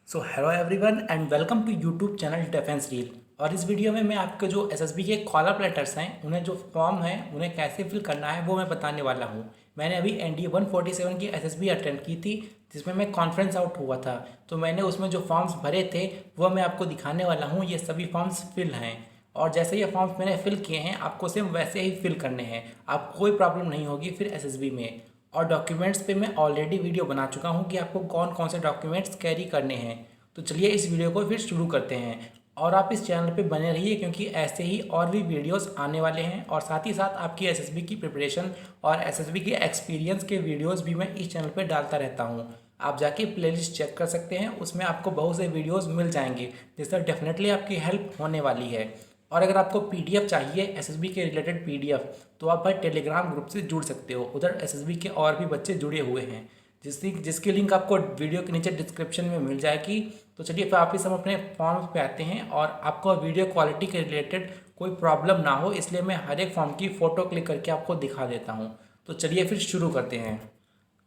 So hello everyone and welcome to YouTube channel defence reel. और इस video में मैं आपके जो एसएसबी के कॉल अप लेटर्स हैं उन्हें जो फॉर्म है उन्हें कैसे फिल करना है वो मैं बताने वाला हूँ। मैंने अभी एनडीए 147 की एसएसबी अटेम्प्ट की थी जिसमें मैं कॉन्फ्रेंस आउट हुआ था, तो मैंने उसमें जो फॉर्म्स भरे थे वो मैं आपको दिखाने वाला हूँ। ये सभी फॉर्म्स फिल हैं और जैसे ये फॉर्म्स मैंने फिल किए हैं आपको सेम वैसे ही फिल करने हैं। आपको कोई प्रॉब्लम नहीं होगी फिर एसएसबी में। और डॉक्यूमेंट्स पे मैं ऑलरेडी वीडियो बना चुका हूँ कि आपको कौन कौन से डॉक्यूमेंट्स कैरी करने हैं। तो चलिए इस वीडियो को फिर शुरू करते हैं और आप इस चैनल पे बने रहिए क्योंकि ऐसे ही और भी वीडियोस आने वाले हैं और साथ ही साथ आपकी एसएसबी की प्रिपरेशन और एसएसबी के एक्सपीरियंस के वीडियोस भी मैं इस चैनल पे डालता रहता हूँ। आप जाके प्लेलिस्ट चेक कर सकते हैं, उसमें आपको बहुत से वीडियोस मिल जाएंगे जिससे डेफिनेटली आपकी हेल्प होने वाली है। और अगर आपको पीडीएफ चाहिए एसएसबी के रिलेटेड पीडीएफ तो आप भाई टेलीग्राम ग्रुप से जुड़ सकते हो, उधर एसएसबी के और भी बच्चे जुड़े हुए हैं जिसकी लिंक आपको वीडियो के नीचे डिस्क्रिप्शन में मिल जाएगी। तो चलिए फिर वापस हम अपने फॉर्म पे आते हैं और आपको वीडियो क्वालिटी के रिलेटेड कोई प्रॉब्लम ना हो इसलिए मैं हर एक फॉर्म की फ़ोटो क्लिक करके आपको दिखा देता हूँ। तो चलिए फिर शुरू करते हैं।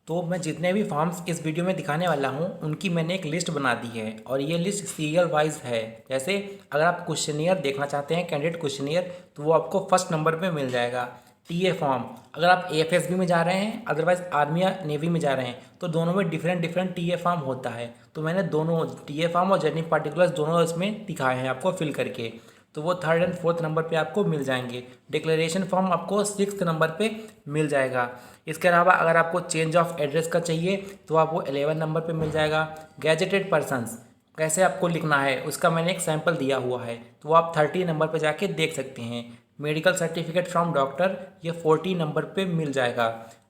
तो मैं जितने भी फॉर्म्स इस वीडियो में दिखाने वाला हूँ उनकी मैंने एक लिस्ट बना दी है और ये लिस्ट सीरियल वाइज है। जैसे अगर आप क्वेश्चनियर देखना चाहते हैं कैंडिडेट क्वेश्चनियर तो वो आपको फर्स्ट नंबर पे मिल जाएगा। टीए फॉर्म अगर आप एएफएसबी में जा रहे हैं अदरवाइज आर्मी या नेवी में जा रहे हैं तो दोनों में डिफरेंट डिफरेंट टीए फॉर्म होता है। तो मैंने दोनों टीए फॉर्म और जर्नी पार्टिकुलर्स दोनों इसमें दिखाए हैं आपको फिल करके, तो वो थर्ड एंड फोर्थ नंबर पे आपको मिल जाएंगे। डिक्लेरेशन फॉर्म आपको सिक्स्थ नंबर पे मिल जाएगा। इसके अलावा अगर आपको चेंज ऑफ एड्रेस का चाहिए तो आपको 11 नंबर पे मिल जाएगा। गैजेटेड पर्सन्स कैसे आपको लिखना है उसका मैंने एक सैम्पल दिया हुआ है तो वो आप 30 नंबर पे जाके देख सकते हैं। मेडिकल सर्टिफिकेट फ्रॉम डॉक्टर ये 40 नंबर पे मिल जाएगा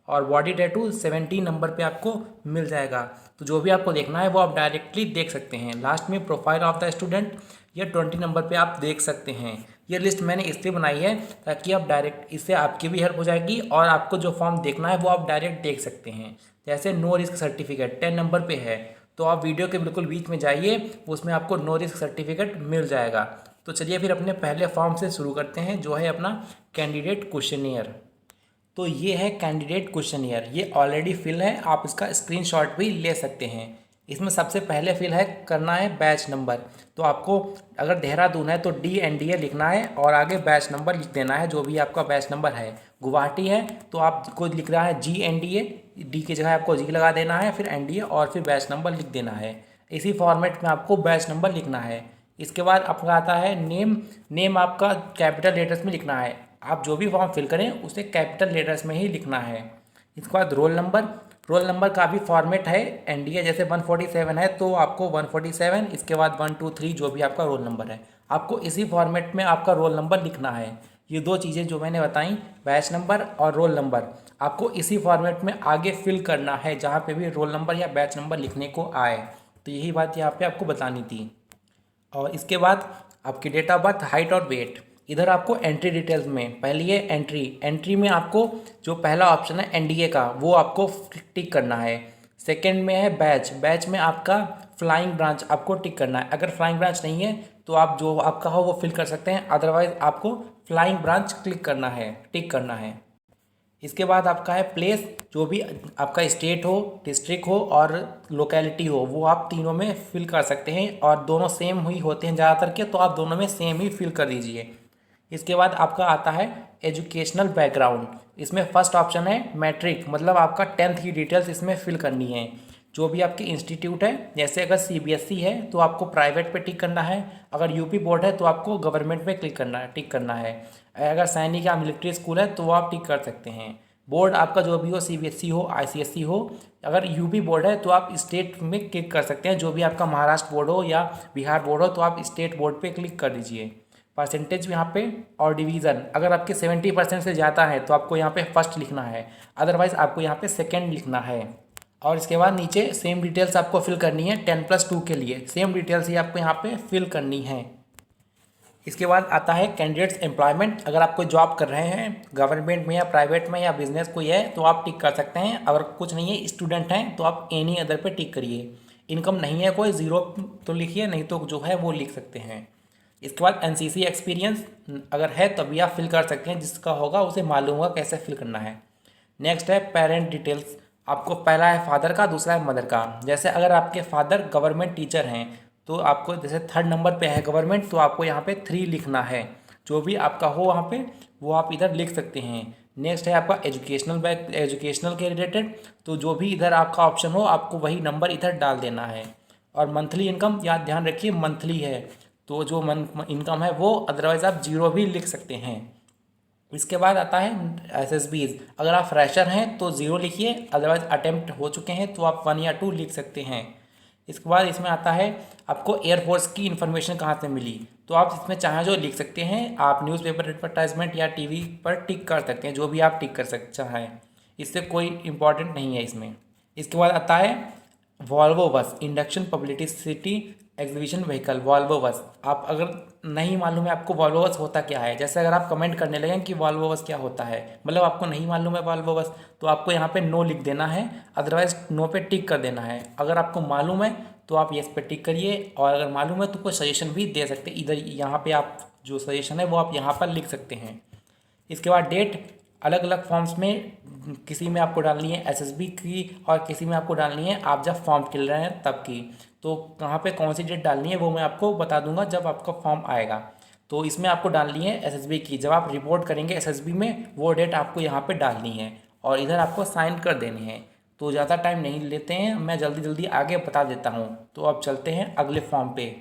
और बॉडी टैटू 70 नंबर पे आपको मिल जाएगा। तो जो भी आपको देखना है वो आप डायरेक्टली देख सकते हैं। लास्ट में प्रोफाइल ऑफ द स्टूडेंट ये 20 नंबर पे आप देख सकते हैं। ये लिस्ट मैंने इसलिए बनाई है ताकि आप डायरेक्ट इससे आपकी भी हेल्प हो जाएगी और आपको जो फॉर्म देखना है वो आप डायरेक्ट देख सकते हैं। जैसे नो रिस्क सर्टिफिकेट 10 नंबर पे है तो आप वीडियो के बिल्कुल बीच में जाइए, उसमें आपको नो रिस्क सर्टिफिकेट मिल जाएगा। तो चलिए फिर अपने पहले फॉर्म से शुरू करते हैं जो है अपना कैंडिडेट क्वेश्चनियर। तो ये है कैंडिडेट क्वेश्चनियर, ये ऑलरेडी फिल है, आप इसका स्क्रीनशॉट भी ले सकते हैं। इसमें सबसे पहले फिल है करना है बैच नंबर। तो आपको अगर देहरादून है तो DNDA लिखना है और आगे बैच नंबर लिख देना है जो भी आपका बैच नंबर है। गुवाहाटी है तो आपको लिख रहा है GNDA, डी की जगह आपको जी लगा देना है, फिर NDA और फिर बैच नंबर लिख देना है। इसी फॉर्मेट में आपको बैच नंबर लिखना है। इसके बाद आपका आता है नेम। नेम आपका कैपिटल लेटर्स में लिखना है। आप जो भी फॉर्म फिल करें उसे कैपिटल लेटर्स में ही लिखना है। इसके बाद रोल नंबर। रोल नंबर का भी फॉर्मेट है एनडीए जैसे 147 है तो आपको 147, इसके बाद 1 2 3 जो भी आपका रोल नंबर है आपको इसी फॉर्मेट में आपका रोल नंबर लिखना है। ये दो चीज़ें जो मैंने बताई बैच नंबर और रोल नंबर आपको इसी फॉर्मेट में आगे फिल करना है जहाँ पे भी रोल नंबर या बैच नंबर लिखने को आए। तो यही बात यहाँ पे आपको बतानी थी। और इसके बाद आपकी डेट ऑफ बर्थ, हाइट और वेट। इधर आपको एंट्री डिटेल्स में पहली है एंट्री। एंट्री में आपको जो पहला ऑप्शन है एनडीए का वो आपको टिक करना है। सेकंड में है बैच। बैच में आपका फ्लाइंग ब्रांच आपको टिक करना है। अगर फ्लाइंग ब्रांच नहीं है तो आप जो आपका हो वो फिल कर सकते हैं, अदरवाइज आपको फ्लाइंग ब्रांच क्लिक करना है, टिक करना है। इसके बाद आपका है प्लेस। जो भी आपका स्टेट हो, डिस्ट्रिक्ट हो और लोकेलिटी हो वो आप तीनों में फिल कर सकते हैं और दोनों सेम ही होते हैं ज़्यादातर के, तो आप दोनों में सेम ही फिल कर दीजिए। इसके बाद आपका आता है एजुकेशनल बैकग्राउंड। इसमें फर्स्ट ऑप्शन है मैट्रिक, मतलब आपका 10th की डिटेल्स इसमें फिल करनी है। जो भी आपकी इंस्टीट्यूट है, जैसे अगर सीबीएसई है तो आपको प्राइवेट पे टिक करना है, अगर यूपी बोर्ड है तो आपको गवर्नमेंट पे क्लिक करना है, टिक करना है। अगर सैनिक या मिलिट्री स्कूल है तो वो आप टिक कर सकते हैं। बोर्ड आपका जो भी हो, सीबीएसई हो, आईसीएसई हो। अगर यूपी बोर्ड है तो आप स्टेट में क्लिक कर सकते हैं, जो भी आपका महाराष्ट्र बोर्ड हो या बिहार बोर्ड हो तो आप स्टेट बोर्ड पे क्लिक कर दीजिए। परसेंटेज यहाँ पे और डिवीज़न अगर आपके 70% से ज़्यादा है तो आपको यहाँ पे फर्स्ट लिखना है, अदरवाइज़ आपको यहाँ पे सेकंड लिखना है। और इसके बाद नीचे सेम डिटेल्स आपको फिल करनी है 10+2 के लिए, सेम डिटेल्स ही आपको यहाँ पे फिल करनी है। इसके बाद आता है कैंडिडेट्स एम्प्लॉयमेंट। अगर आप कोई जॉब कर रहे हैं गवर्नमेंट में या प्राइवेट में या बिजनेस कोई है तो आप टिक कर सकते हैं। अगर कुछ नहीं है, स्टूडेंट हैं तो आप एनी अदर पे टिक करिए। इनकम नहीं है कोई, ज़ीरो तो लिखिए, नहीं तो जो है वो लिख सकते हैं। इसके बाद एनसीसी एक्सपीरियंस अगर है तभी आप फिल कर सकते हैं, जिसका होगा उसे मालूम होगा कैसे फिल करना है। नेक्स्ट है पेरेंट डिटेल्स। आपको पहला है फादर का, दूसरा है मदर का। जैसे अगर आपके फादर गवर्नमेंट टीचर हैं तो आपको जैसे थर्ड नंबर पे है गवर्नमेंट, तो आपको यहाँ पे 3 लिखना है। जो भी आपका हो वहाँ पे वो आप इधर लिख सकते हैं। नेक्स्ट है आपका एजुकेशनल के रिलेटेड, तो जो भी इधर आपका ऑप्शन हो आपको वही नंबर इधर डाल देना है। और मंथली इनकम याद ध्यान रखिए मंथली है, तो जो मंथ इनकम है वो, अदरवाइज़ आप जीरो भी लिख सकते हैं। इसके बाद आता है एसएसबीज। अगर आप फ्रेशर हैं तो ज़ीरो लिखिए, अदरवाइज अटेम्प्ट हो चुके हैं तो आप 1 या 2 लिख सकते हैं। इसके बाद इसमें आता है आपको एयरफोर्स की इन्फॉर्मेशन कहाँ से मिली, तो आप इसमें चाहें जो लिख सकते हैं। आप न्यूज़पेपर एडवर्टाइजमेंट या टीवी पर टिक कर सकते हैं, जो भी आप टिक कर सकते चाहें, इससे कोई इम्पॉर्टेंट नहीं है इसमें। इसके बाद आता है Volvo bus induction publicity exhibition vehicle, Volvo bus. आप अगर नहीं मालूम है आपको वॉल्वो बस होता क्या है, जैसे अगर आप कमेंट करने लगें कि वॉल्वो बस क्या होता है, मतलब आपको नहीं मालूम है वॉल्वो बस, तो आपको यहाँ पे नो लिख देना है, अदरवाइज नो पे टिक कर देना है। अगर आपको मालूम है तो आप येस पे टिक करिए, और अगर मालूम है तो कोई सजेशन भी दे सकते हैं इधर, यहाँ पे आप जो सजेशन है वो आप यहाँ पर लिख सकते हैं। इसके बाद डेट अलग अलग फॉर्म्स में, किसी में आपको डालनी है एसएसबी की और किसी में आपको डालनी है आप जब फॉर्म फिल रहे हैं तब की। तो कहाँ पे कौन सी डेट डालनी है वो मैं आपको बता दूंगा जब आपका फॉर्म आएगा। तो इसमें आपको डालनी है एसएसबी की, जब आप रिपोर्ट करेंगे एसएसबी में वो डेट आपको यहाँ पे डालनी है और इधर आपको साइन कर देनी है। तो ज़्यादा टाइम नहीं लेते हैं, मैं जल्दी जल्दी आगे बता देता हूँ। तो अब चलते हैं अगले फॉर्म पे।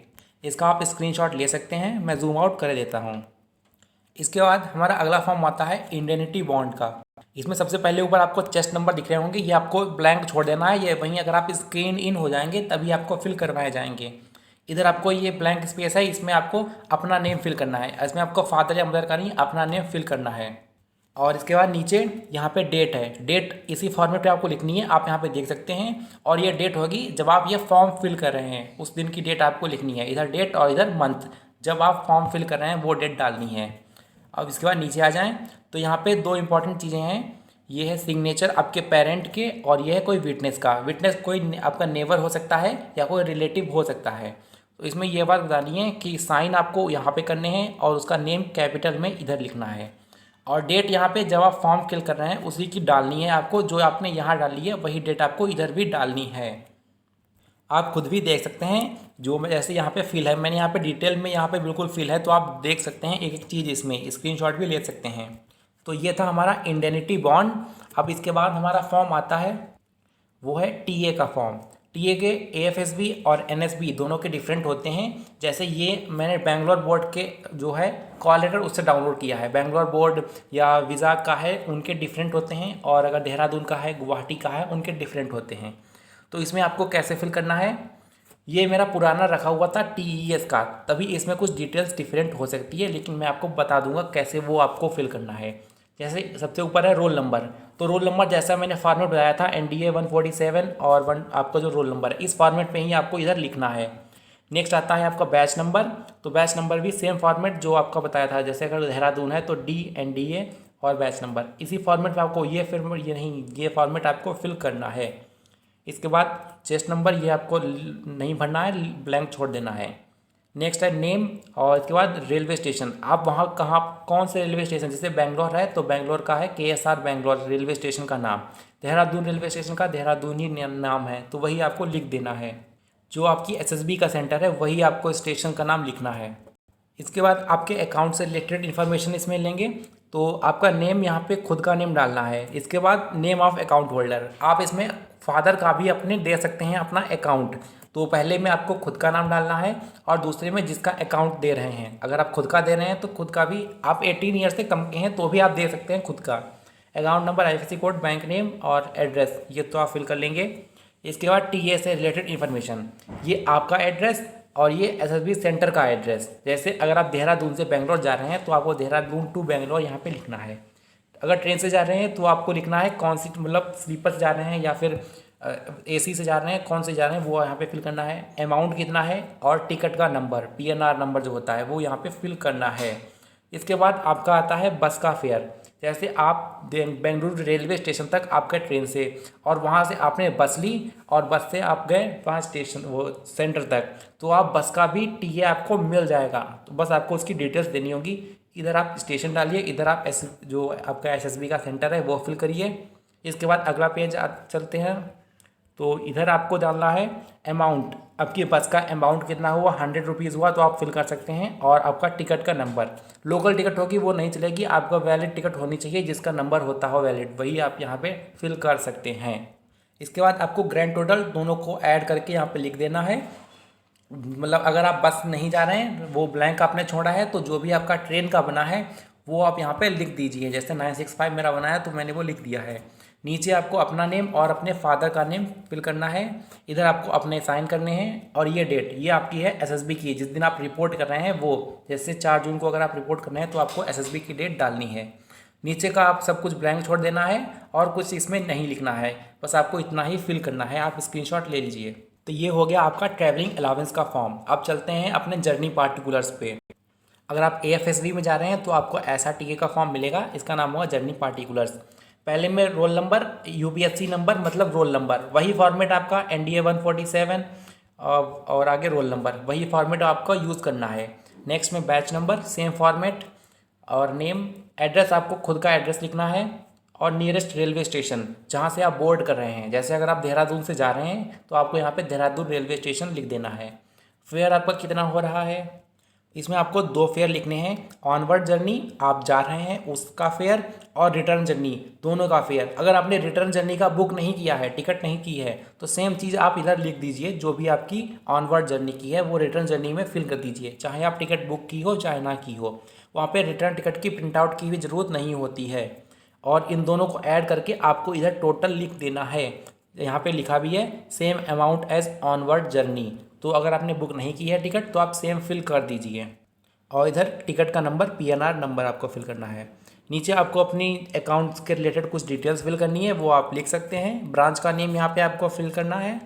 इसका आप स्क्रीनशॉट ले सकते हैं, मैं जूम आउट कर देता हूँ। इसके बाद हमारा अगला फॉर्म आता है इंडेनिटी बॉन्ड का। इसमें सबसे पहले ऊपर आपको चेस्ट नंबर दिख रहे होंगे, ये आपको ब्लैंक छोड़ देना है। ये वहीं अगर आप स्क्रीन इन हो जाएंगे तभी आपको फिल करवाए जाएंगे। इधर आपको ये ब्लैंक स्पेस है, इसमें आपको अपना नेम फिल करना है। इसमें आपको फादर या मदर का नहीं, अपना नेम फिल करना है। और इसके बाद नीचे यहाँ पे डेट है, डेट इसी फॉर्मेट पे आपको लिखनी है, आप यहाँ पे देख सकते हैं। और ये डेट होगी जब आप ये फॉर्म फिल कर रहे हैं, उस दिन की डेट आपको लिखनी है। इधर डेट और इधर मंथ, जब आप फॉर्म फिल कर रहे हैं वो डेट डालनी है। अब इसके बाद नीचे आ जाएं तो यहाँ पे 2 इंपॉर्टेंट चीज़ें हैं। ये है सिग्नेचर आपके पेरेंट के, और ये है कोई विटनेस का। विटनेस कोई आपका नेबर हो सकता है या कोई रिलेटिव हो सकता है। तो इसमें यह बात बतानी है कि साइन आपको यहाँ पे करने हैं और उसका नेम कैपिटल में इधर लिखना है। और डेट यहाँ पे जब आप फॉर्म फिल कर रहे हैं उसी की डालनी है आपको, जो आपने यहाँ डाली है वही डेट आपको इधर भी डालनी है। आप खुद भी देख सकते हैं, जो मैं जैसे यहाँ पे फिल है, मैंने यहाँ पे डिटेल में यहाँ पे बिल्कुल फिल है, तो आप देख सकते हैं एक एक चीज़, इसमें स्क्रीनशॉट भी ले सकते हैं। तो ये था हमारा इंडेनिटी बॉन्ड। अब इसके बाद हमारा फॉर्म आता है, वो है टीए का फॉर्म। टीए के एएफएसबी और एनएसबी दोनों के डिफरेंट होते हैं। जैसे ये मैंने बेंगलोर बोर्ड के जो है कॉल लेटर उससे डाउनलोड किया है। बेंगलोर बोर्ड या वीज़ा का है उनके डिफरेंट होते हैं, और अगर देहरादून का है, गुवाहाटी का है, उनके डिफरेंट होते हैं। तो इसमें आपको कैसे फिल करना है, ये मेरा पुराना रखा हुआ था टीईएस का, तभी इसमें कुछ डिटेल्स डिफरेंट हो सकती है, लेकिन मैं आपको बता दूंगा कैसे वो आपको फिल करना है। जैसे सबसे ऊपर है रोल नंबर, तो रोल नंबर जैसा मैंने फॉर्मेट बताया था एनडीए 147 और 1 आपका जो रोल नंबर है, इस फॉर्मेट में ही आपको इधर लिखना है। नेक्स्ट आता है आपका बैच नंबर, तो बैच नंबर भी सेम फॉर्मेट जो आपका बताया था, जैसे अगर देहरादून है तो DNDA और बैच नंबर, इसी फॉर्मेट में आपको ये फॉर्मेट आपको फिल करना है। इसके बाद चेस्ट नंबर ये आपको नहीं भरना है, ब्लैंक छोड़ देना है। नेक्स्ट है नेम, और इसके बाद रेलवे स्टेशन, आप वहाँ कहाँ कौन से रेलवे स्टेशन, जैसे बेंगलोर है तो बेंगलोर का है KSR बेंगलोर रेलवे स्टेशन का नाम, देहरादून रेलवे स्टेशन का देहरादून ही नाम है, तो वही आपको लिख देना है। जो आपकी SSB का सेंटर है वही आपको स्टेशन का नाम लिखना है। इसके बाद आपके अकाउंट से रिलेटेड इन्फॉर्मेशन इसमें लेंगे, तो आपका नेम यहाँ पे खुद का नेम डालना है। इसके बाद नेम ऑफ अकाउंट होल्डर, आप इसमें फादर का भी अपने दे सकते हैं अपना अकाउंट। तो पहले में आपको खुद का नाम डालना है और दूसरे में जिसका अकाउंट दे रहे हैं। अगर आप खुद का दे रहे हैं तो खुद का भी, आप 18 ईयर से कम के हैं तो भी आप दे सकते हैं खुद का। Account number, IFSC code, bank name और एड्रेस, ये तो आप फिल कर लेंगे। इसके बाद टीए से रिलेटेड इन्फॉर्मेशन, ये आपका एड्रेस और ये SSB सेंटर का एड्रेस। जैसे अगर आप देहरादून से बेंगलोर जा रहे हैं तो आपको देहरादून टू बेंगलोर यहाँ पे लिखना है। अगर ट्रेन से जा रहे हैं तो आपको लिखना है कौन सी, मतलब स्लीपर से जा रहे हैं या फिर AC से जा रहे हैं, कौन से जा रहे हैं वो यहाँ पे फिल करना है। अमाउंट कितना है और टिकट का नंबर, PNR नंबर जो होता है वो यहाँ पे फिल करना है। इसके बाद आपका आता है बस का फेयर, जैसे आप बेंगलुरु रेलवे स्टेशन तक आप गए ट्रेन से और वहाँ से आपने बस ली और बस से आप गए वहाँ स्टेशन वो सेंटर तक, तो आप बस का भी टीए आपको मिल जाएगा। तो बस आपको उसकी डिटेल्स देनी होगी। इधर आप स्टेशन डालिए, इधर आप जो आपका SSB का सेंटर है वो फिल करिए। इसके बाद अगला पेज चलते हैं। तो इधर आपको डालना है अमाउंट, आपके बस का अमाउंट कितना हुआ, 100 रुपीज़ हुआ तो आप फिल कर सकते हैं। और आपका टिकट का नंबर, लोकल टिकट होगी वो नहीं चलेगी, आपका वैलिड टिकट होनी चाहिए जिसका नंबर होता हो वैलिड, वही आप यहाँ पे फिल कर सकते हैं। इसके बाद आपको ग्रैंड टोटल दोनों को ऐड करके यहाँ पे लिख देना है। मतलब अगर आप बस नहीं जा रहे हैं, वो ब्लैंक आपने छोड़ा है, तो जो भी आपका ट्रेन का बना है वो आप यहाँ पे लिख दीजिए। जैसे 965 मेरा बना है तो मैंने वो लिख दिया है। नीचे आपको अपना नेम और अपने फादर का नेम फिल करना है। इधर आपको अपने साइन करने हैं। और ये डेट ये आपकी है एसएसबी की, जिस दिन आप रिपोर्ट कर रहे हैं वो, जैसे 4 जून को अगर आप रिपोर्ट कर रहे हैं तो आपको एसएसबी की डेट डालनी है। नीचे का आप सब कुछ ब्लैंक छोड़ देना है और कुछ इसमें नहीं लिखना है, बस आपको इतना ही फिल करना है। आप स्क्रीनशॉट ले लीजिए। तो ये हो गया आपका ट्रैवलिंग अलाउंस का फॉर्म। अब चलते हैं अपने जर्नी पार्टिकुलर्स पे। अगर आप एएफएसबी में जा रहे हैं तो आपको ऐसा टीए का फॉर्म मिलेगा, इसका नाम होगा जर्नी पार्टिकुलर्स। पहले में रोल नंबर, यूपीएससी नंबर मतलब रोल नंबर, वही फॉर्मेट आपका एनडीए 147 और आगे रोल नंबर, वही फॉर्मेट आपका यूज़ करना है। नेक्स्ट में बैच नंबर, सेम फॉर्मेट और नेम। एड्रेस आपको खुद का एड्रेस लिखना है और नियरेस्ट रेलवे स्टेशन जहाँ से आप बोर्ड कर रहे हैं। जैसे अगर आप देहरादून से जा रहे हैं तो आपको यहाँ पे देहरादून रेलवे स्टेशन लिख देना है। फेयर आपका कितना हो रहा है, इसमें आपको 2 फेयर लिखने हैं। ऑनवर्ड जर्नी आप जा रहे हैं उसका फेयर, और रिटर्न जर्नी दोनों का फेयर। अगर आपने रिटर्न जर्नी का बुक नहीं किया है, टिकट नहीं की है, तो सेम चीज़ आप इधर लिख दीजिए। जो भी आपकी ऑनवर्ड जर्नी की है वो रिटर्न जर्नी में फिल कर दीजिए, चाहे आप टिकट बुक की हो चाहे ना की हो। वहाँ पे रिटर्न टिकट की प्रिंट आउट की भी ज़रूरत नहीं होती है। और इन दोनों को ऐड करके आपको इधर टोटल लिख देना है। यहाँ पे लिखा भी है same amount as onward journey. तो अगर आपने बुक नहीं की है टिकट तो आप सेम फिल कर दीजिए। और इधर टिकट का नंबर, पीएनआर नंबर आपको फिल करना है। नीचे आपको अपनी अकाउंट्स के रिलेटेड कुछ डिटेल्स फिल करनी है, वो आप लिख सकते हैं। ब्रांच का नेम यहाँ पे आपको फिल करना है।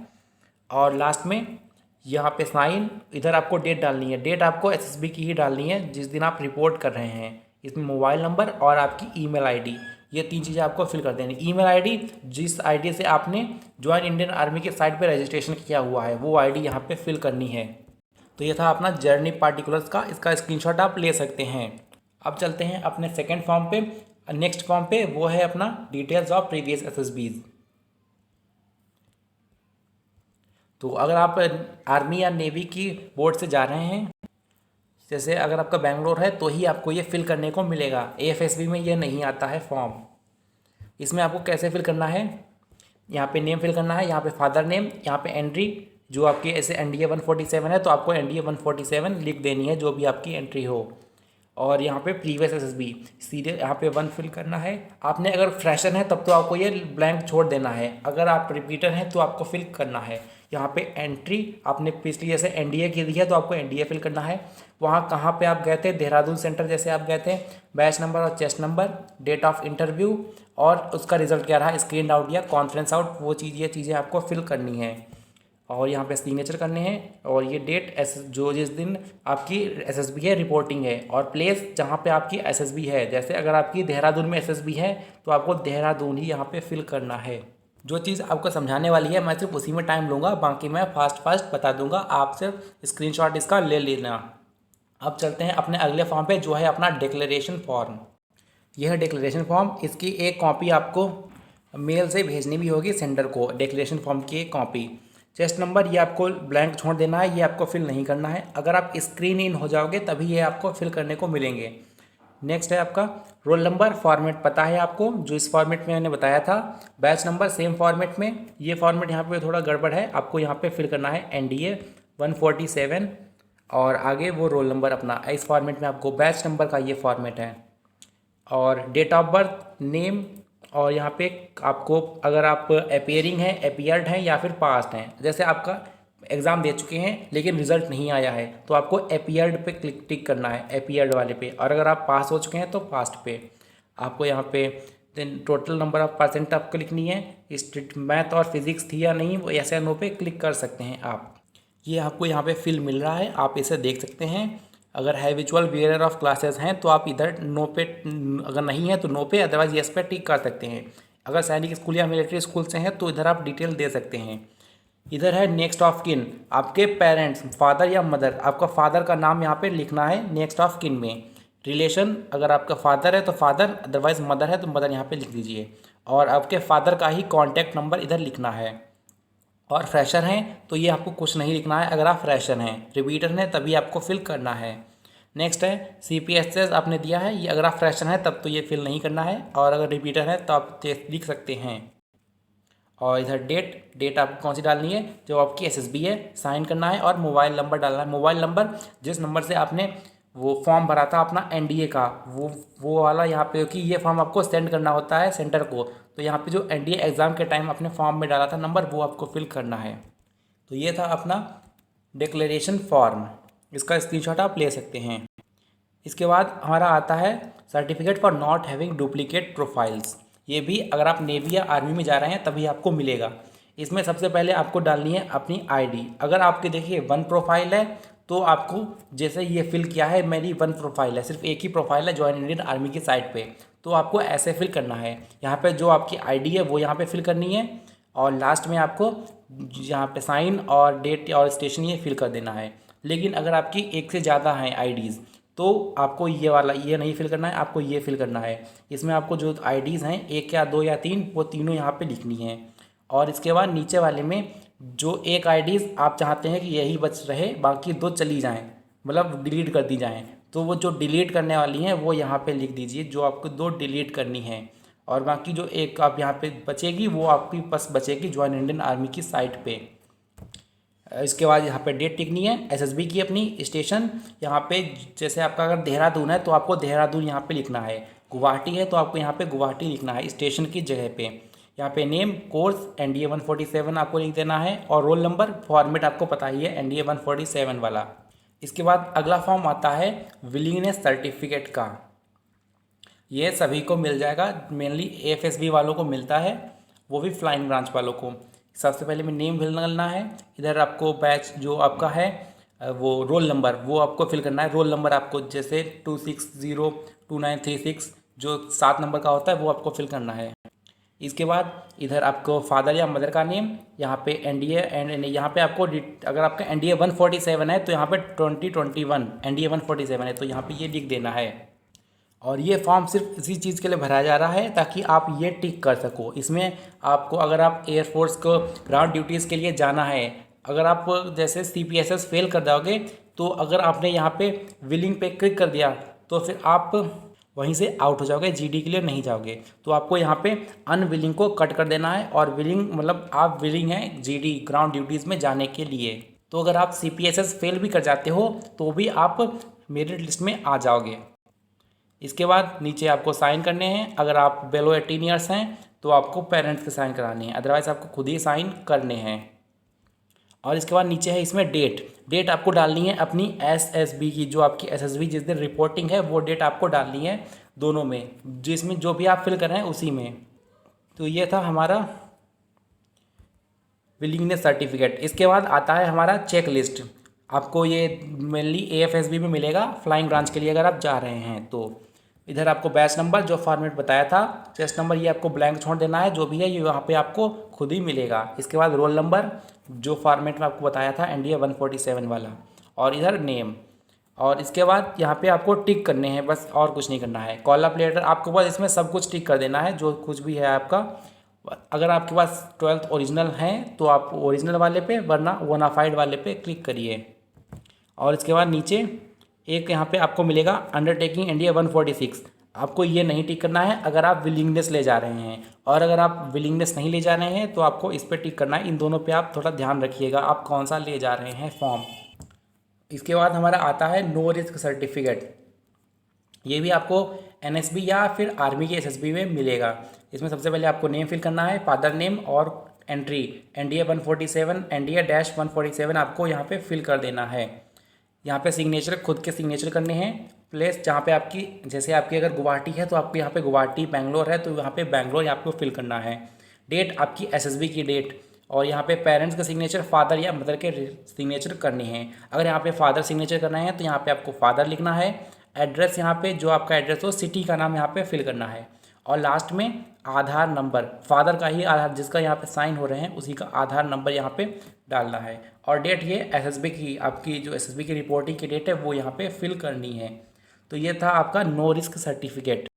और लास्ट में यहाँ पे साइन, इधर आपको डेट डालनी है। डेट आपको एसएसबी की ही डालनी है जिस दिन आप रिपोर्ट कर रहे हैं। इसमें मोबाइल नंबर और आपकी ईमेल आईडी, ये 3 चीज़ें आपको फिल कर देनी। ईमेल आईडी, जिस आईडी से आपने ज्वाइन इंडियन आर्मी के साइट पे रजिस्ट्रेशन किया हुआ है वो आईडी यहाँ पे फिल करनी है। तो ये था अपना जर्नी पार्टिकुलर्स का, इसका स्क्रीनशॉट आप ले सकते हैं। अब चलते हैं अपने सेकंड फॉर्म पे, नेक्स्ट फॉर्म पे, वो है अपना डिटेल्स ऑफ प्रीवियस एसएसबीज। तो अगर आप आर्मी या नेवी की बोर्ड से जा रहे हैं, जैसे अगर आपका बेंगलोर है तो ही आपको ये फिल करने को मिलेगा, एएफएसबी में ये नहीं आता है फॉर्म। इसमें आपको कैसे फिल करना है, यहाँ पे नेम फिल करना है, यहाँ पे फादर नेम, यहाँ पे एंट्री जो आपकी ऐसे एनडीए 147 है तो आपको एनडीए 147 लिख देनी है जो भी आपकी एंट्री हो। और यहाँ पे प्रीवियस एसएसबी सीधे यहाँ पे 1 फिल करना है। आपने अगर फ्रेशर हैं तब तो आपको ये ब्लैंक छोड़ देना है, अगर आप रिपीटर हैं तो आपको फिल करना है। यहाँ पे एंट्री आपने पिछली जैसे एनडीए की दी है तो आपको एनडीए फिल करना है। वहाँ कहाँ पे आप गए थे, देहरादून सेंटर जैसे आप गए थे, बैच नंबर और chest number, date of interview और उसका रिजल्ट क्या रहा, स्क्रीन आउट या कॉन्फ्रेंस आउट, वो ये चीज़ें आपको फिल करनी है। और यहाँ पे सिग्नेचर करने हैं। और ये डेट जो जिस दिन आपकी एसएसबी है रिपोर्टिंग है, और प्लेस जहाँ पे आपकी एसएसबी है, जैसे अगर आपकी देहरादून में एसएसबी है तो आपको देहरादून ही यहाँ पे फिल करना है। जो चीज़ आपको समझाने वाली है मैं सिर्फ उसी में टाइम लूँगा, बाकी मैं फास्ट बता दूँगा, आप सिर्फ स्क्रीनशॉट इसका ले लेना। अब चलते हैं अपने अगले फॉर्म पे जो है अपना डिक्लेरेशन फॉर्म। यह है डिक्लेरेशन फॉर्म, इसकी एक कॉपी आपको मेल से भेजनी भी होगी सेंडर को, डिक्लेरेशन फॉर्म की एक कॉपी। चेस्ट नंबर ये आपको ब्लैंक छोड़ देना है, ये आपको फिल नहीं करना है। अगर आप स्क्रीन इन हो जाओगे तभी ये आपको फिल करने को मिलेंगे। नेक्स्ट है आपका रोल नंबर, फॉर्मेट पता है आपको जो इस फॉर्मेट में मैंने बताया था। बैच नंबर सेम फॉर्मेट में, ये फॉर्मेट यहाँ पे थोड़ा गड़बड़ है, आपको यहाँ पे फिल करना है एनडीए 147 और आगे वो रोल नंबर अपना, इस फॉर्मेट में आपको बैच नंबर का ये फॉर्मेट है। और डेट ऑफ बर्थ, नेम, और यहाँ पे आपको अगर आप अपीयरिंग हैं, अपीयर्ड हैं या फिर पास्ट हैं, जैसे आपका एग्ज़ाम दे चुके हैं लेकिन रिज़ल्ट नहीं आया है तो आपको अपीयर्ड पे टिक करना है, अपीयर्ड वाले पे। और अगर आप पास हो चुके हैं तो पास्ट पे। आपको यहाँ पे टोटल नंबर ऑफ परसेंट आपको लिखनी है। मैथ और फिजिक्स थी या नहीं वो ऐसे नो पे क्लिक कर सकते हैं आप। ये आपको यहाँ पे फिल मिल रहा है, आप इसे देख सकते हैं। अगर हैबिचुअल वेयर ऑफ क्लासेस हैं तो आप इधर नो पे, अगर नहीं है तो नो पे, अदरवाइज यस पे टिक कर सकते हैं। अगर सैनिक स्कूल या मिलिट्री स्कूल से हैं तो इधर आप डिटेल दे सकते हैं। इधर है नेक्स्ट ऑफ किन, आपके पेरेंट्स, फादर या मदर, आपका फादर का नाम यहाँ पे लिखना है नेक्स्ट ऑफ किन में। रिलेशन, अगर आपका फादर है तो फादर, अदरवाइज मदर है तो मदर यहाँ पे लिख दीजिए। और आपके फादर का ही कॉन्टैक्ट नंबर इधर लिखना है। और फ्रेशर हैं तो ये आपको कुछ नहीं लिखना है अगर आप फ्रेशर हैं। रिपीटर हैं तभी आपको फिल करना है। नेक्स्ट है CPSS आपने दिया है, ये अगर आप फ्रेशर हैं तब तो ये फिल नहीं करना है, और अगर रिपीटर है तो आप लिख सकते हैं। और इधर डेट आपको कौन सी डालनी है, जो आपकी SSB है, साइन करना है, और मोबाइल नंबर डालना है। मोबाइल नंबर जिस नंबर से आपने वो फॉर्म भरा था अपना NDA का, वो वाला यहाँ पे, क्योंकि ये फॉर्म आपको सेंड करना होता है सेंटर को, तो यहाँ पे जो NDA एग्ज़ाम के टाइम अपने फॉर्म में डाला था नंबर, वो आपको फिल करना है। तो ये था अपना डिक्लेरेशन फॉर्म, इसका स्क्रीनशॉट आप ले सकते हैं। इसके बाद हमारा आता है certificate for not having duplicate profiles. ये भी अगर आप नेवी या आर्मी में जा रहे हैं तभी आपको मिलेगा। इसमें सबसे पहले आपको डालनी है अपनी ID। अगर आपके देखिए 1 प्रोफाइल है तो आपको, जैसे ये फिल किया है मेरी 1 प्रोफाइल है, सिर्फ एक ही प्रोफाइल है ज्वाइन इंडियन आर्मी की साइट पे, तो आपको ऐसे फिल करना है। यहाँ पे जो आपकी ID है वो यहाँ पे फिल करनी है, और लास्ट में आपको यहाँ पे साइन और डेट और स्टेशन ये फिल कर देना है। लेकिन अगर आपकी एक से ज़्यादा हैं IDs तो आपको ये वाला ये नहीं फिल करना है, आपको ये फिल करना है। इसमें आपको जो IDs हैं 1 या 2 या 3, वो तीनों यहाँ पे लिखनी है। और इसके बाद नीचे वाले में जो एक IDs आप चाहते हैं कि यही बच रहे, बाकी 2 चली जाएं, मतलब डिलीट कर दी जाएं, तो वो जो डिलीट करने वाली हैं वो यहाँ पे लिख दीजिए, जो आपको 2 डिलीट करनी है। और बाकी जो एक आप यहाँ पे बचेगी वो आपकी बस बचेगी ज्वाइन इंडियन आर्मी की साइट पे। इसके बाद यहाँ पे डेट लिखनी है, SSB की अपनी स्टेशन यहाँ पे, जैसे आपका अगर देहरादून है तो आपको देहरादून यहाँ पे लिखना है, गुवाहाटी है तो आपको यहाँ पे गुवाहाटी लिखना है स्टेशन की जगह पे। यहाँ पे नेम, कोर्स NDA 147 आपको लिख देना है, और रोल नंबर फॉर्मेट आपको पता ही है NDA 147 वाला। इसके बाद अगला फॉर्म आता है विलिंगनेस सर्टिफिकेट का। ये सभी को मिल जाएगा, मेनली AFSB वालों को मिलता है, वो भी फ्लाइंग ब्रांच वालों को। सबसे पहले में नेम फिल करना है, इधर आपको बैच जो आपका है वो रोल नंबर वो आपको फिल करना है। रोल नंबर आपको जैसे 2602936 जो 7 नंबर का होता है वो आपको फिल करना है। इसके बाद इधर आपको फादर या मदर का नेम, यहाँ पे NDA एंड यहाँ पे आपको अगर आपका NDA 147 है तो यहाँ पे 2021 NDA 147 है तो यहाँ पे ये लिख देना है। और ये फॉर्म सिर्फ इसी चीज़ के लिए भरा जा रहा है ताकि आप ये टिक कर सको। इसमें आपको, अगर आप एयरफोर्स को ग्राउंड ड्यूटीज़ के लिए जाना है, अगर आप जैसे CPSS फेल कर जाओगे तो अगर आपने यहाँ पे विलिंग पे क्लिक कर दिया तो फिर आप वहीं से आउट हो जाओगे, GD के लिए नहीं जाओगे। तो आपको यहाँ पे अनविलिंग को कट कर देना है, और विलिंग मतलब आप विलिंग हैं GD ग्राउंड ड्यूटीज़ में जाने के लिए। तो अगर आप CPSS फेल भी कर जाते हो तो भी आप मेरिट लिस्ट में आ जाओगे। इसके बाद नीचे आपको साइन करने हैं, अगर आप बिलो 18 ईयर्स हैं तो आपको पेरेंट्स के साइन करानी है, अदरवाइज़ आपको खुद ही साइन करने हैं। और इसके बाद नीचे है इसमें डेट आपको डालनी है अपनी SSB की, जो आपकी SSB जिस दिन रिपोर्टिंग है वो डेट आपको डालनी है, दोनों में, जिसमें जो भी आप फिल कर रहे हैं उसी में। तो ये था हमारा विलिंगनेस सर्टिफिकेट। इसके बाद आता है हमारा चेक लिस्ट। आपको ये मेनली AFSB में मिलेगा फ्लाइंग ब्रांच के लिए अगर आप जा रहे हैं तो। इधर आपको बैच नंबर जो फॉर्मेट बताया था, चेस्ट नंबर, ये आपको ब्लैंक छोड़ देना है, जो भी है ये यहाँ पे आपको खुद ही मिलेगा। इसके बाद रोल नंबर जो फॉर्मेट में आपको बताया था NDA 147 वाला, और इधर नेम। और इसके बाद यहाँ पे आपको टिक करने हैं, बस और कुछ नहीं करना है। कॉल अप लेटर आपको बस इसमें सब कुछ टिक कर देना है जो कुछ भी है आपका। अगर आपके पास 12th ओरिजिनल है तो आप ओरिजिनल वाले पे, वरना बोनाफाइड वाले पे क्लिक करिए। और इसके बाद नीचे एक यहाँ पे आपको मिलेगा अंडरटेकिंग NDA 146, आपको ये नहीं टिक करना है अगर आप विलिंगनेस ले जा रहे हैं, और अगर आप विलिंगनेस नहीं ले जा रहे हैं तो आपको इस पर टिक करना है। इन दोनों पे आप थोड़ा ध्यान रखिएगा आप कौन सा ले जा रहे हैं फॉर्म। इसके बाद हमारा आता है नो रिस्क सर्टिफिकेट। ये भी आपको NSB या फिर आर्मी की SSB में मिलेगा। इसमें सबसे पहले आपको नेम फिल करना है, फादर नेम, और एंट्री NDA 147 NDA-147 आपको यहाँ पे फिल कर देना है। यहाँ पे सिग्नेचर खुद के सिग्नेचर करने हैं। प्लेस जहाँ पे आपकी, जैसे आपकी अगर गुवाहाटी है तो आपको यहाँ पे गुवाहाटी, बैंगलोर है तो यहाँ पे बैंगलोर आपको फिल करना है। डेट आपकी SSB की डेट, और यहाँ पे पेरेंट्स का सिग्नेचर, फादर या मदर के सिग्नेचर करने हैं। अगर यहाँ पे फादर सिग्नेचर करना है तो यहाँ पे आपको फादर लिखना है। एड्रेस यहाँ पे जो आपका एड्रेस हो, सिटी का नाम यहाँ पे फिल करना है, और लास्ट में आधार नंबर, फादर का ही आधार जिसका यहाँ पे साइन हो रहे हैं उसी का आधार नंबर यहाँ पे डालना है। और डेट ये SSB की, आपकी जो SSB की रिपोर्टिंग की डेट है वो यहाँ पे फिल करनी है। तो ये था आपका नो रिस्क सर्टिफिकेट।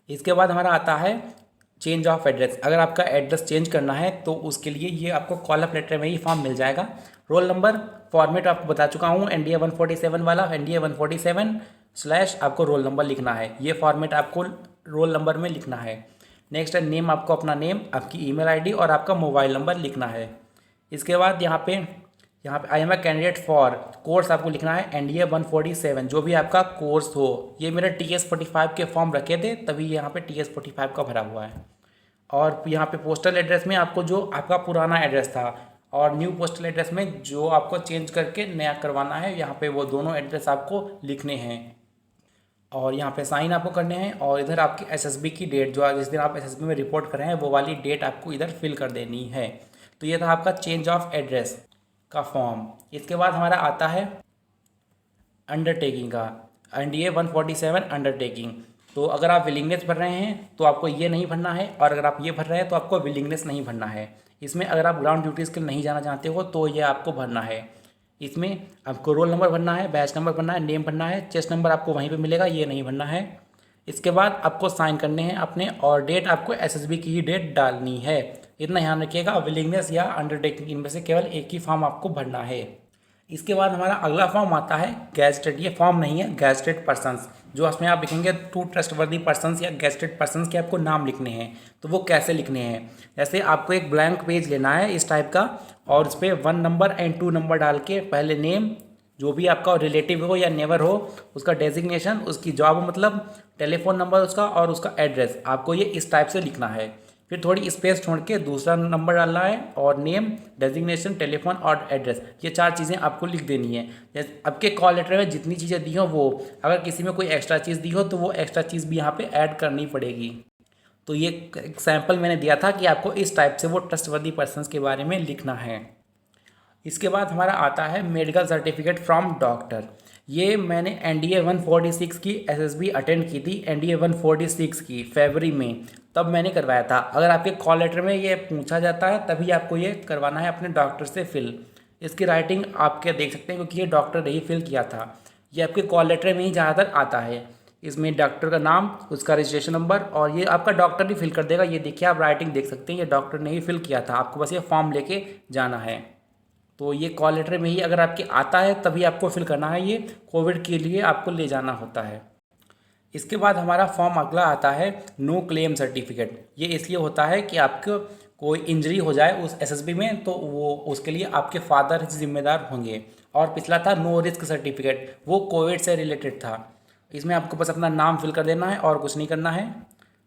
इसके बाद हमारा आता है चेंज ऑफ एड्रेस, अगर आपका एड्रेस चेंज करना है तो उसके लिए ये आपको कॉल अप लेटर में ही फॉर्म मिल जाएगा। रोल नंबर फॉर्मेट आपको बता चुका हूँ, NDA 147 वाला, NDA 147 / आपको रोल नंबर लिखना है, ये फॉर्मेट आपको रोल नंबर में लिखना है। नेक्स्ट है नेम, आपको अपना नेम, आपकी ईमेल आईडी और आपका मोबाइल नंबर लिखना है। इसके बाद यहाँ पे I am a candidate for course आपको लिखना है NDA 147, जो भी आपका कोर्स हो। ये मेरे TS 45 के फॉर्म रखे थे, तभी यहाँ पे TS 45 का भरा हुआ है। और यहाँ पे पोस्टल एड्रेस में आपको जो आपका पुराना एड्रेस था और न्यू पोस्टल एड्रेस में जो आपको चेंज करके नया करवाना है, यहाँ पे वो दोनों एड्रेस आपको लिखने हैं और यहाँ पे साइन आपको करने हैं। और इधर आपकी SSB की डेट, जो जिस दिन आप SSB में रिपोर्ट कर रहे हैं, वो वाली डेट आपको इधर फिल कर देनी है। तो ये था आपका चेंज ऑफ एड्रेस का फॉर्म। इसके बाद हमारा आता है अंडरटेकिंग का, NDA 147 अंडरटेकिंग। तो अगर आप विलिंगनेस भर रहे हैं तो आपको ये नहीं भरना है, और अगर आप ये भर रहे हैं तो आपको विलिंगनेस नहीं भरना है। इसमें अगर आप ग्राउंड ड्यूटीज़ के लिए नहीं जाना चाहते हो तो ये आपको भरना है। इसमें आपको रोल नंबर भरना है, बैच नंबर भरना है, नेम भरना है, चेस्ट नंबर आपको वहीं पे मिलेगा, ये नहीं भरना है। इसके बाद आपको साइन करने हैं अपने, और डेट आपको SSB की ही डेट डालनी है। इतना ध्यान रखिएगा, विलिंगनेस या अंडरटेकिंग इनमें से केवल एक ही फॉर्म आपको भरना है। इसके बाद हमारा अगला फॉर्म आता है गैजेटेड, ये फॉर्म नहीं है, गैजेटेड पर्सन्स, जो उसमें आप लिखेंगे 2 ट्रस्टवर्दी पर्सन्स या गैजेटेड पर्सन्स के आपको नाम लिखने हैं। तो वो कैसे लिखने हैं, जैसे आपको एक ब्लैंक पेज लेना है इस टाइप का, और उस पर 1 नंबर एंड 2 नंबर डाल के पहले नेम, जो भी आपका रिलेटिव हो या नेवर हो, उसका डेजिग्नेशन, उसकी जॉब मतलब टेलीफोन नंबर उसका, और उसका एड्रेस, आपको ये इस टाइप से लिखना है। फिर थोड़ी स्पेस छोड़ के दूसरा नंबर डालना है, और नेम, डेजिग्नेशन, टेलीफोन और एड्रेस, ये 4 चीज़ें आपको लिख देनी है। जैसे आपके कॉल लेटर में जितनी चीज़ें दी हो, वो अगर किसी में कोई एक्स्ट्रा चीज़ दी हो तो वो एक्स्ट्रा चीज़ भी यहाँ पे ऐड करनी पड़ेगी। तो ये एक सैम्पल मैंने दिया था कि आपको इस टाइप से वो ट्रस्टवर्दी पर्सन्स के बारे में लिखना है। इसके बाद हमारा आता है मेडिकल सर्टिफिकेट फ्रॉम डॉक्टर। ये मैंने NDA 146 की SSB अटेंड की थी, NDA 146 की फरवरी में, तब मैंने करवाया था। अगर आपके कॉल लेटर में ये पूछा जाता है तभी आपको ये करवाना है अपने डॉक्टर से फिल। इसकी राइटिंग आपके देख सकते हैं, क्योंकि ये डॉक्टर ने ही फिल किया था। ये आपके कॉल लेटर में ही ज़्यादातर आता है। इसमें डॉक्टर का नाम, उसका रजिस्ट्रेशन नंबर, और ये आपका डॉक्टर ही फिल कर देगा। ये देखिए, आप राइटिंग देख सकते हैं, ये डॉक्टर ने ही फिल किया था, आपको बस ये फॉर्म लेके जाना है। तो ये कॉल लेटर में ही अगर आपके आता है तभी आपको फिल करना है, ये कोविड के लिए आपको ले जाना होता है। इसके बाद हमारा फॉर्म अगला आता है नो क्लेम सर्टिफिकेट। ये इसलिए होता है कि आपको कोई इंजरी हो जाए उस SSB में, तो वो उसके लिए आपके फादर जिम्मेदार होंगे। और पिछला था नो रिस्क सर्टिफिकेट, वो कोविड से रिलेटेड था। इसमें आपको बस अपना नाम फिल कर देना है और कुछ नहीं करना है।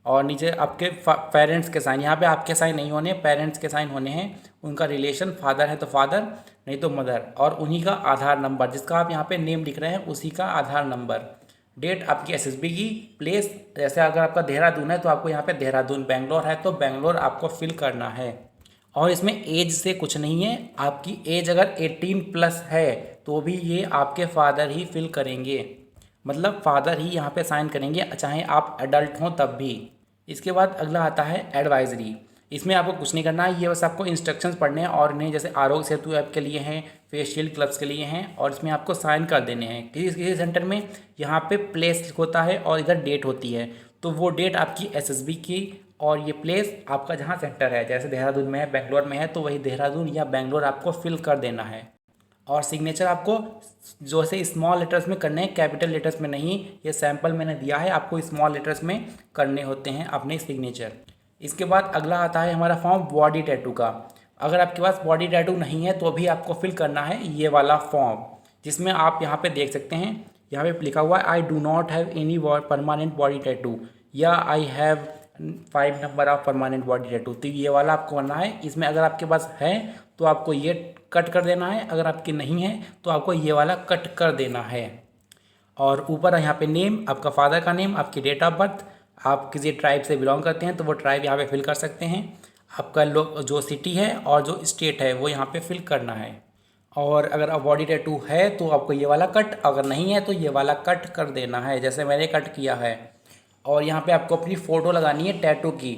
और नीचे आपके पेरेंट्स के साइन, यहाँ पे आपके साइन नहीं होने, पेरेंट्स के साइन होने हैं। उनका रिलेशन, फादर है तो फादर, नहीं तो मदर, और उन्हीं का आधार नंबर, जिसका आप यहाँ पे नेम लिख रहे हैं उसी का आधार नंबर। डेट आपकी SSB की, प्लेस, जैसे अगर आपका देहरादून है तो आपको यहाँ पे देहरादून, बेंगलोर है तो बेंगलोर आपको फिल करना है। और इसमें एज से कुछ नहीं है, आपकी एज अगर 18+ है तो भी ये आपके फादर ही फिल करेंगे, मतलब फादर ही यहाँ पे साइन करेंगे, चाहे आप एडल्ट हों तब भी। इसके बाद अगला आता है एडवाइजरी। इसमें आपको कुछ नहीं करना है, ये बस आपको इंस्ट्रक्शंस पढ़ने हैं, और इन्हें जैसे आरोग्य सेतु ऐप के लिए हैं, फेशियल क्लब्स के लिए हैं, और इसमें आपको साइन कर देने हैं। किसी किसी सेंटर में यहाँ पे प्लेस होता है और इधर डेट होती है, तो वो डेट आपकी SSB की, और ये प्लेस आपका जहाँ सेंटर है, जैसे देहरादून में है, बेंगलोर में है, तो वही देहरादून या बेंगलोर आपको फिल कर देना है। और सिग्नेचर आपको जो से स्मॉल लेटर्स में करने हैं, कैपिटल लेटर्स में नहीं। ये सैंपल मैंने दिया है, आपको स्मॉल लेटर्स में करने होते हैं अपने सिग्नेचर। इसके बाद अगला आता है हमारा फॉर्म बॉडी टैटू का। अगर आपके पास बॉडी टैटू नहीं है तो भी आपको फिल करना है ये वाला फॉर्म, जिसमें आप यहाँ पे देख सकते हैं, यहाँ पे लिखा हुआ है I do not have any permanent body tattoo, या I have 5 number of permanent body tattoo. तो ये वाला आपको करना है। इसमें अगर आपके पास है तो आपको ये कट कर देना है, अगर आपके नहीं है तो आपको ये वाला कट कर देना है। और ऊपर यहाँ पे नेम, आपका फादर का नेम, आपकी डेट ऑफ बर्थ, आप किसी ट्राइब से बिलोंग करते हैं तो वो ट्राइब यहाँ पे फिल कर सकते हैं, आपका जो सिटी है और जो स्टेट है वो यहाँ पे फिल करना है। और अगर बॉडी टैटू है तो आपको ये वाला कट, अगर नहीं है तो ये वाला कट कर देना है, जैसे मैंने कट किया है। और यहाँ पे आपको अपनी फ़ोटो लगानी है टैटू की,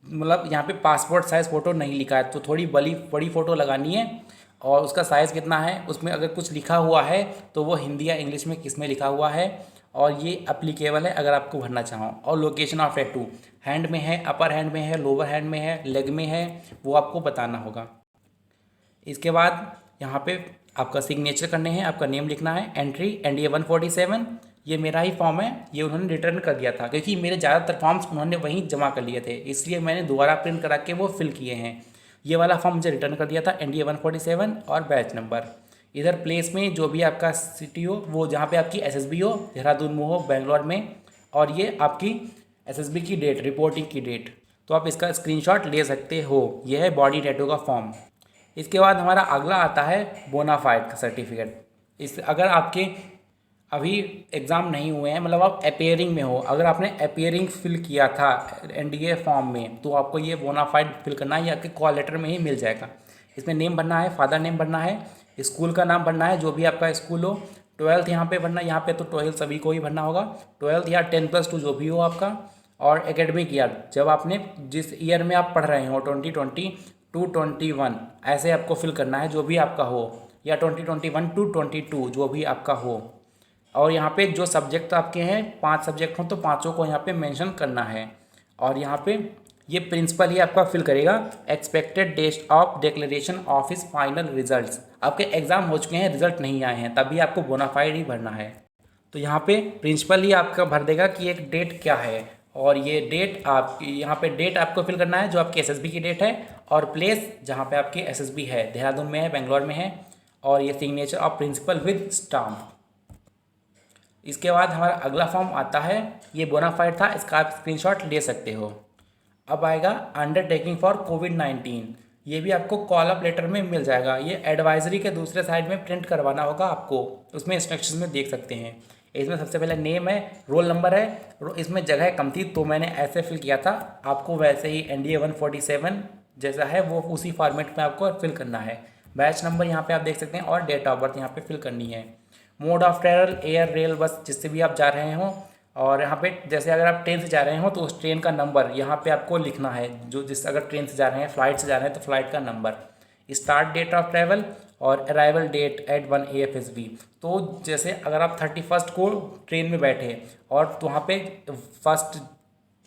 मतलब यहाँ पे पासपोर्ट साइज़ फ़ोटो नहीं लिखा है, तो थोड़ी बड़ी फ़ोटो लगानी है। और उसका साइज़ कितना है, उसमें अगर कुछ लिखा हुआ है तो वो हिंदी या इंग्लिश में किस में लिखा हुआ है, और ये अप्लीकेबल है अगर आपको भरना चाहो। और लोकेशन ऑफ टैटू, हैंड में है, अपर हैंड में है, लोअर हैंड में है, लेग में है, वो आपको बताना होगा। इसके बाद यहाँ पे आपका सिग्नेचर करने हैं, आपका नेम लिखना है। एंट्री NDA 147, ये मेरा ही फॉर्म है, ये उन्होंने रिटर्न कर दिया था क्योंकि मेरे ज़्यादातर फॉर्म्स उन्होंने वहीं जमा कर लिए थे, इसलिए मैंने दोबारा प्रिंट करा के वो फिल किए हैं। ये वाला फॉर्म मुझे रिटर्न कर दिया था NDA 147 और बैच नंबर। इधर प्लेस में जो भी आपका सिटी हो, वो जहाँ पे आपकी SSB हो, देहरादून में हो, बेंगलोर में, और ये आपकी SSB की डेट, रिपोर्टिंग की डेट, तो आप इसका स्क्रीनशॉट ले सकते हो। यह है बॉडी टैटू का फॉर्म। इसके बाद हमारा अगला आता है बोनाफाइड का सर्टिफिकेट। इस अगर आपके अभी एग्ज़ाम नहीं हुए हैं, मतलब आप अपेयरिंग में हो, अगर आपने अपेयरिंग फिल किया था NDA फॉर्म में, तो आपको ये बोनाफाइड फिल करना है, या आपके कॉल लेटर में ही मिल जाएगा। इसमें नेम भरना है, फादर नेम भरना है, स्कूल का नाम भरना है जो भी आपका स्कूल हो, 12th यहाँ पे भरना है, यहाँ पे तो 12th सभी को ही भरना होगा, 12th या 10+2 जो भी हो आपका, और एकेडमिक ईयर जब आपने जिस ईयर में आप पढ़ रहे हो 2020 to 21 ऐसे आपको फिल करना है जो भी आपका हो, या 2021 to 22 जो भी आपका हो। और यहाँ पे जो सब्जेक्ट आपके हैं 5 सब्जेक्ट हों तो पाँचों को यहाँ पे मेंशन करना है। और यहाँ पे ये प्रिंसिपल ही आपका फिल करेगा। Expected date of declaration of his final results, आपके एग्ज़ाम हो चुके हैं, रिजल्ट नहीं आए हैं, तभी आपको बोनाफाइड ही भरना है। तो यहाँ पे प्रिंसिपल ही आपका भर देगा कि एक डेट क्या है, और ये डेट आपकी यहाँ पे डेट आपको फिल करना है जो आपकी SSB की डेट है, और प्लेस जहाँ पे आपकी SSB है, देहरादून में है, बेंगलोर में है, और ये signature of principal with stamp. इसके बाद हमारा अगला फॉर्म आता है, ये बोनाफाइड था, इसका आप स्क्रीनशॉट ले सकते हो। अब आएगा अंडरटेकिंग फॉर कोविड-19, ये भी आपको कॉल अप लेटर में मिल जाएगा। ये एडवाइजरी के दूसरे साइड में प्रिंट करवाना होगा आपको, उसमें इंस्ट्रक्शंस में देख सकते हैं। इसमें सबसे पहले नेम है, रोल नंबर है, इसमें जगह कम थी तो मैंने ऐसे फिल किया था, आपको वैसे ही NDA 147 जैसा है वो उसी फॉर्मेट में आपको फिल करना है। बैच नंबर यहाँ पे आप देख सकते हैं, और डेट ऑफ बर्थ यहाँ पे फिल करनी है। Mode of travel air, rail, बस, जिससे भी आप जा रहे हो, और यहाँ पे जैसे अगर आप ट्रेन से जा रहे हो तो उस ट्रेन का नंबर यहाँ पे आपको लिखना है, जो जिस अगर ट्रेन से जा रहे हैं, फ्लाइट से जा रहे हैं तो फ्लाइट का number, start date of travel और अराइवल डेट एट 1 AFSB। तो जैसे अगर आप 31 को ट्रेन में बैठे और तो वहाँ पे 1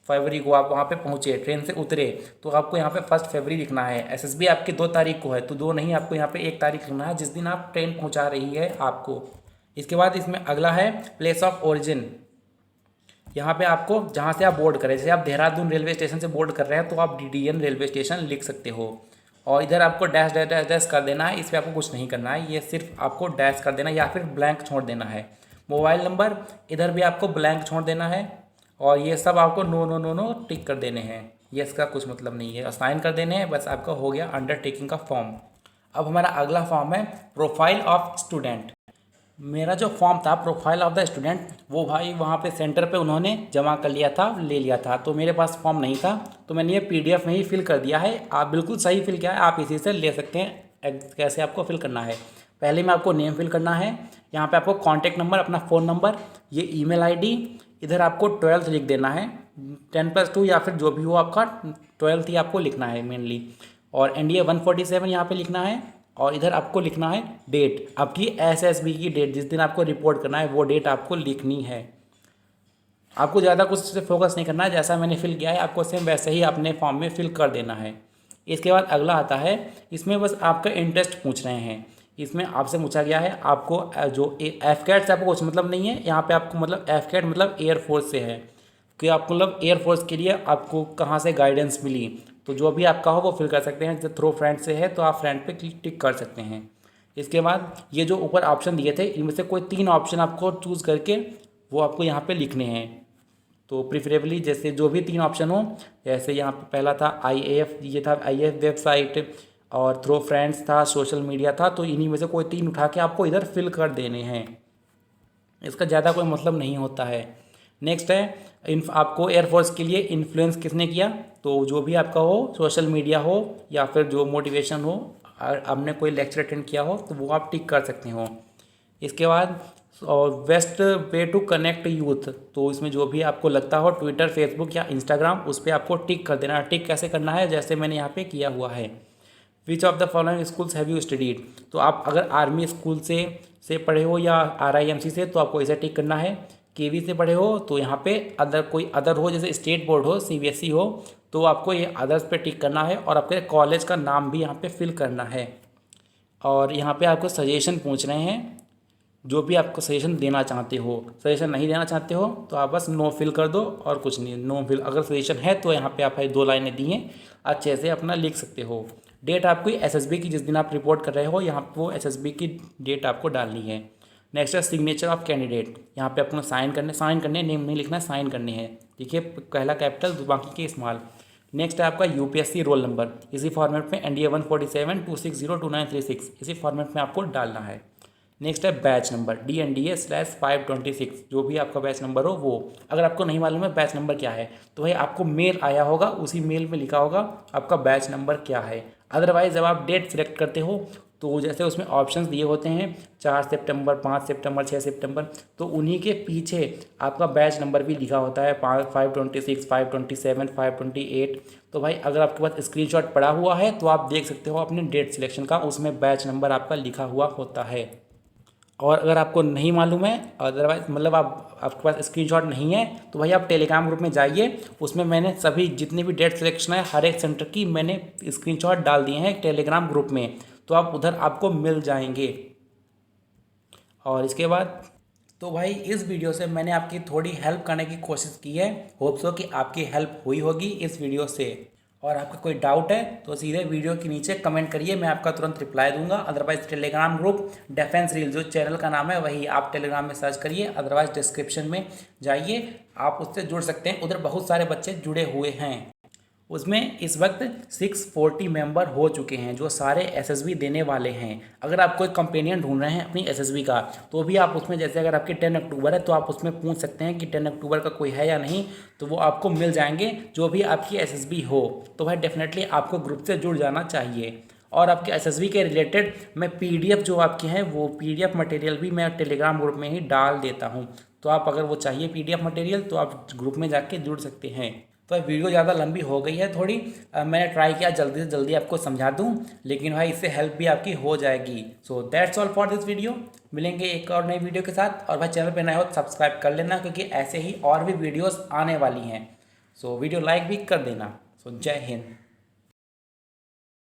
फरवरी को आप वहाँ पे पहुँचे, ट्रेन से उतरे, तो आपको यहाँ पे 1 फरवरी लिखना है। SSB आपकी 2 तारीख को है तो 2 नहीं, आपको यहाँ पे 1 तारीख लिखना है जिस दिन आप ट्रेन पहुँचा रही है आपको। इसके बाद इसमें अगला है प्लेस ऑफ ओरिजिन। यहाँ पे आपको जहाँ से आप बोर्ड करें, जैसे आप देहरादून रेलवे स्टेशन से बोर्ड कर रहे हैं तो आप DDN रेलवे स्टेशन लिख सकते हो, और इधर आपको डैश डैश डैश डैश कर देना है। इस पर आपको कुछ नहीं करना है, ये सिर्फ आपको डैश कर देना है या फिर ब्लैंक छोड़ देना है। मोबाइल नंबर इधर भी आपको ब्लैंक छोड़ देना है, और ये सब आपको नो नो नो नो टिक कर देने हैं, ये इसका कुछ मतलब नहीं है, असाइन कर देने हैं, बस आपका हो गया अंडरटेकिंग का फॉर्म। अब हमारा अगला फॉर्म है प्रोफाइल ऑफ स्टूडेंट। मेरा जो फॉर्म था प्रोफाइल ऑफ द स्टूडेंट, वो भाई वहाँ पे सेंटर पे उन्होंने जमा कर लिया था, ले लिया था, तो मेरे पास फॉर्म नहीं था, तो मैंने ये PDF में ही फिल कर दिया है। आप बिल्कुल सही फिल किया है, आप इसी से ले सकते हैं। कैसे आपको फिल करना है, पहले में आपको नेम फिल करना है, यहाँ पे आपको कॉन्टैक्ट नंबर, अपना फ़ोन नंबर, ये ईमेल ID, इधर आपको 12th लिख देना है, 10+2 या फिर जो भी हो आपका, 12th ही आपको लिखना है मेनली, और NDA 147 यहाँ पे लिखना है, और इधर आपको लिखना है डेट, आपकी SSB की डेट, जिस दिन आपको रिपोर्ट करना है वो डेट आपको लिखनी है। आपको ज़्यादा कुछ से फोकस नहीं करना है, जैसा मैंने फिल किया है आपको सेम वैसे ही अपने फॉर्म में फिल कर देना है। इसके बाद अगला आता है, इसमें बस आपका इंटरेस्ट पूछ रहे हैं। इसमें आपसे पूछा गया है आपको जो FCAT से आपको कुछ मतलब नहीं है, यहाँ पे आपको मतलब FCAT मतलब एयरफोर्स से है कि आपको मतलब एयरफोर्स के लिए आपको कहाँ से गाइडेंस मिली, तो जो भी आपका हो वो फिल कर सकते हैं। जो थ्रो फ्रेंड से है तो आप फ्रेंड पे टिक कर सकते हैं। इसके बाद ये जो ऊपर ऑप्शन दिए थे इनमें से कोई 3 ऑप्शन आपको चूज़ करके वो आपको यहाँ पे लिखने हैं। तो प्रिफरेबली जैसे जो भी 3 ऑप्शन हो, जैसे यहाँ पे पहला था IAF, ये था IAF वेबसाइट, और थ्रो फ्रेंड्स था, सोशल मीडिया था, तो इन्हीं में से कोई 3 उठा के आपको इधर फिल कर देने हैं। इसका ज़्यादा कोई मतलब नहीं होता है। नेक्स्ट है आपको एयरफोर्स के लिए इन्फ्लुएंस किसने किया, तो जो भी आपका हो, सोशल मीडिया हो या फिर जो मोटिवेशन हो, आपने कोई लेक्चर अटेंड किया हो तो वो आप टिक कर सकते हो। इसके बाद और best way to connect youth, तो इसमें जो भी आपको लगता हो ट्विटर, फेसबुक या इंस्टाग्राम, उस पर आपको टिक कर देना। टिक कैसे करना है, जैसे मैंने यहाँ पे किया हुआ है। Which of the following schools have you studied, तो आप अगर आर्मी स्कूल से पढ़े हो या RIMC से तो आपको इसे टिक करना है। केवी से पढ़े हो तो यहाँ पे अदर कोई अदर हो, जैसे स्टेट बोर्ड हो, सीबीएसई हो, तो आपको ये अदर्स पे टिक करना है और आपके कॉलेज का नाम भी यहाँ पे फिल करना है। और यहाँ पे आपको सजेशन पूछ रहे हैं, जो भी आपको सजेशन देना चाहते हो। सजेशन नहीं देना चाहते हो तो आप बस नो फिल कर दो और कुछ नहीं, नो फिल। अगर सजेशन है तो यहाँ पे आप 2 लाइनें दी हैं, अच्छे से अपना लिख सकते हो। डेट आपकी एसएसबी की जिस दिन आप रिपोर्ट कर रहे हो, यहाँ पे वो एसएसबी की डेट आपको डालनी है। नेक्स्ट है सिग्नेचर ऑफ कैंडिडेट, यहाँ पे आपको साइन करने, नेम नहीं लिखना है, साइन करने हैं। देखिए पहला कैपिटल, बाकी के स्मॉल। नेक्स्ट है आपका यूपीएससी रोल नंबर, इसी फॉर्मेट में NDA 147 2602936 इसी फॉर्मेट में आपको डालना है। नेक्स्ट है बैच नंबर DNDA/526, जो भी आपका बैच नंबर हो वो। अगर आपको नहीं मालूम है बैच नंबर क्या है तो भाई आपको मेल आया होगा, उसी मेल में लिखा होगा आपका बैच नंबर क्या है। अदरवाइज जब आप डेट सेलेक्ट करते हो तो जैसे उसमें ऑप्शंस दिए होते हैं 4 सितंबर, 5 सितंबर, 6 सितंबर, तो उन्हीं के पीछे आपका बैच नंबर भी लिखा होता है 526, 527, 528। तो भाई अगर आपके पास स्क्रीनशॉट पड़ा हुआ है तो आप देख सकते हो अपने डेट सिलेक्शन का, उसमें बैच नंबर आपका लिखा हुआ होता है। और अगर आपको नहीं मालूम है, अदरवाइज मतलब आपके पास स्क्रीनशॉट नहीं है, तो भाई आप टेलीग्राम ग्रुप में जाइए, उसमें मैंने सभी जितनी भी डेट सिलेक्शन है हर एक सेंटर की मैंने स्क्रीनशॉट डाल दिए हैं टेलीग्राम ग्रुप में, तो आप उधर आपको मिल जाएंगे। और इसके बाद तो भाई इस वीडियो से मैंने आपकी थोड़ी हेल्प करने की कोशिश की है, होप सो कि आपकी हेल्प हुई होगी इस वीडियो से। और आपका कोई डाउट है तो सीधे वीडियो के नीचे कमेंट करिए, मैं आपका तुरंत रिप्लाई दूंगा। Otherwise Telegram group defence reel, जो चैनल का नाम है वही आप टेलीग्राम में सर्च करिए, अदरवाइज डिस्क्रिप्शन में जाइए, आप उससे जुड़ सकते हैं। उधर बहुत सारे बच्चे जुड़े हुए हैं, उसमें इस वक्त 640 मेंबर हो चुके हैं जो सारे एसएसबी देने वाले हैं। अगर आप कोई कंपेनियन ढूंढ रहे हैं अपनी एसएसबी का, तो भी आप उसमें, जैसे अगर आपकी 10 अक्टूबर है तो आप उसमें पूछ सकते हैं कि 10 अक्टूबर का कोई है या नहीं, तो वो आपको मिल जाएंगे जो भी आपकी एसएसबी हो। तो भाई डेफिनेटली आपको ग्रुप से जुड़ जाना चाहिए। और आपके एसएसबी के रिलेटेड मैं पीडीएफ जो आपके हैं वो पीडीएफ मटेरियल भी मैं टेलीग्राम ग्रुप में ही डाल देता हूँ, तो आप अगर वो चाहिए पीडीएफ मटेरियल तो आप ग्रुप में जाके जुड़ सकते हैं। तो वीडियो ज़्यादा लंबी हो गई है थोड़ी, मैंने ट्राई किया जल्दी से जल्दी आपको समझा दूं, लेकिन भाई इससे हेल्प भी आपकी हो जाएगी। So that's all for this video, मिलेंगे एक और नई वीडियो के साथ। और भाई चैनल पे नए हो तो सब्सक्राइब कर लेना, क्योंकि ऐसे ही और भी वीडियोस आने वाली हैं। सो वीडियो लाइक भी कर देना। सो जय हिंद।